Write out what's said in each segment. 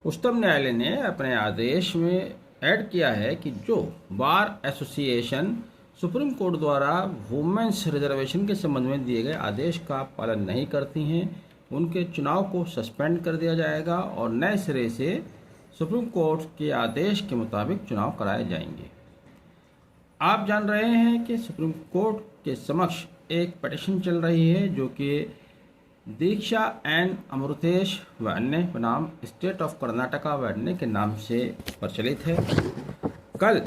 उच्चतम न्यायालय ने अपने आदेश में ऐड किया है कि जो बार एसोसिएशन सुप्रीम कोर्ट द्वारा वुमेन्स रिजर्वेशन के संबंध में दिए गए आदेश का पालन नहीं करती हैं, उनके चुनाव को सस्पेंड कर दिया जाएगा और नए सिरे से सुप्रीम कोर्ट के आदेश के मुताबिक चुनाव कराए जाएंगे। आप जान रहे हैं कि सुप्रीम कोर्ट के समक्ष एक पिटीशन चल रही है जो कि दीक्षा एंड अमृतेश व अन्य बनाम स्टेट ऑफ कर्नाटका व अन्य के नाम से प्रचलित है। कल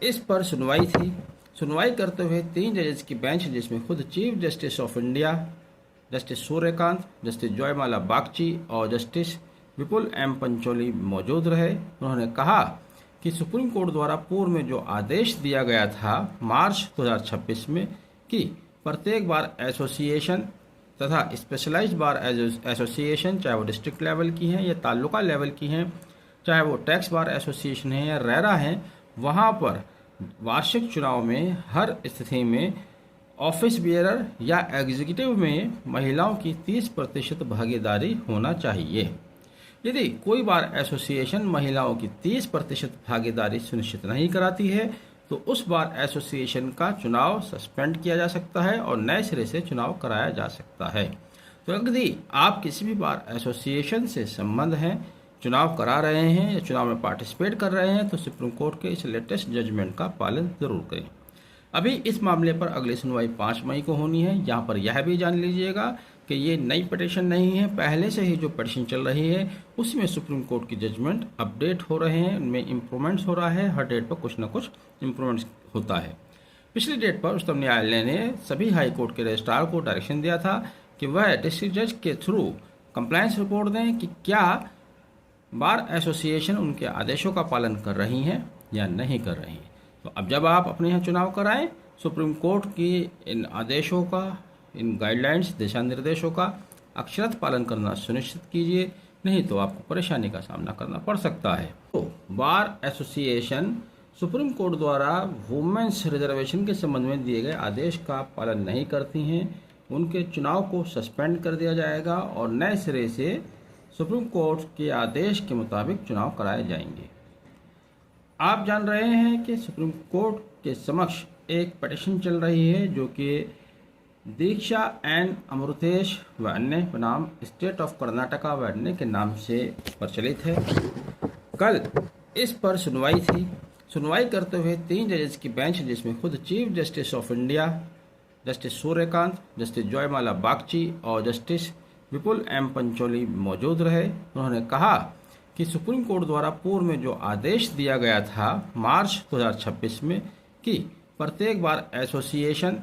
इस पर सुनवाई थी। सुनवाई करते हुए 3 जजेस की बेंच, जिसमें खुद chief justice of India justice Suryakant, justice जयमाला बागची और जस्टिस विपुल एम पंचोली मौजूद रहे। उन्होंने कहा कि सुप्रीम कोर्ट द्वारा पूर्व में जो आदेश दिया गया था मार्च 2026 में कि प्रत्येक बार एसोसिएशन तथा स्पेशलाइज्ड बार एसोसिएशन, चाहे वो डिस्ट्रिक्ट लेवल की हैं या तालुका लेवल की हैं, चाहे वो टैक्स बार एसोसिएशन है या रेरा हैं, वहाँ पर वार्षिक चुनाव में हर स्थिति में ऑफिस बियरर या एग्जीक्यूटिव में महिलाओं की 30% भागीदारी होना चाहिए। यदि कोई बार एसोसिएशन महिलाओं की 30% भागीदारी सुनिश्चित नहीं कराती है तो उस बार एसोसिएशन का चुनाव सस्पेंड किया जा सकता है और नए सिरे से चुनाव कराया जा सकता है। तो यदि आप किसी भी बार एसोसिएशन से संबंध हैं, चुनाव करा रहे हैं या चुनाव में पार्टिसिपेट कर रहे हैं तो सुप्रीम कोर्ट के इस लेटेस्ट जजमेंट का पालन जरूर करें। अभी इस मामले पर अगली सुनवाई 5 मई को होनी है। यहाँ पर यह भी जान लीजिएगा कि ये नई पिटीशन नहीं है, पहले से ही जो पिटीशन चल रही है उसमें सुप्रीम कोर्ट की जजमेंट अपडेट हो रहे हैं, उनमें इम्प्रूवमेंट्स हो रहा है। हर डेट पर कुछ न कुछ इम्प्रूवमेंट्स होता है। पिछली डेट पर उच्चतम न्यायालय ने सभी हाई कोर्ट के रजिस्ट्रार को डायरेक्शन दिया था कि वह डिस्ट्रिक्ट जज के थ्रू कंप्लायंस रिपोर्ट दें कि क्या बार एसोसिएशन उनके आदेशों का पालन कर रही हैं या नहीं कर रही हैं। तो अब जब आप अपने यहाँ चुनाव कराएं, सुप्रीम कोर्ट की इन आदेशों का, इन गाइडलाइंस, दिशा निर्देशों का अक्षरशः पालन करना सुनिश्चित कीजिए, नहीं तो आपको परेशानी का सामना करना पड़ सकता है। तो बार एसोसिएशन सुप्रीम कोर्ट द्वारा वुमेन्स रिजर्वेशन के संबंध में दिए गए आदेश का पालन नहीं करती हैं, उनके चुनाव को सस्पेंड कर दिया जाएगा और नए सिरे से सुप्रीम कोर्ट के आदेश के मुताबिक चुनाव कराए जाएंगे। आप जान रहे हैं कि सुप्रीम कोर्ट के समक्ष एक पिटीशन चल रही है जो कि दीक्षा एंड अमृतेश व अन्य बनाम स्टेट ऑफ कर्नाटका व अन्य के नाम से प्रचलित है। कल इस पर सुनवाई थी। सुनवाई करते हुए 3 जजेस की बेंच, जिसमें खुद chief justice of India justice Suryakant, justice जयमाला बागची और जस्टिस विपुल एम पंचोली मौजूद रहे। उन्होंने कहा कि सुप्रीम कोर्ट द्वारा पूर्व में जो आदेश दिया गया था मार्च 2026 में कि प्रत्येक बार एसोसिएशन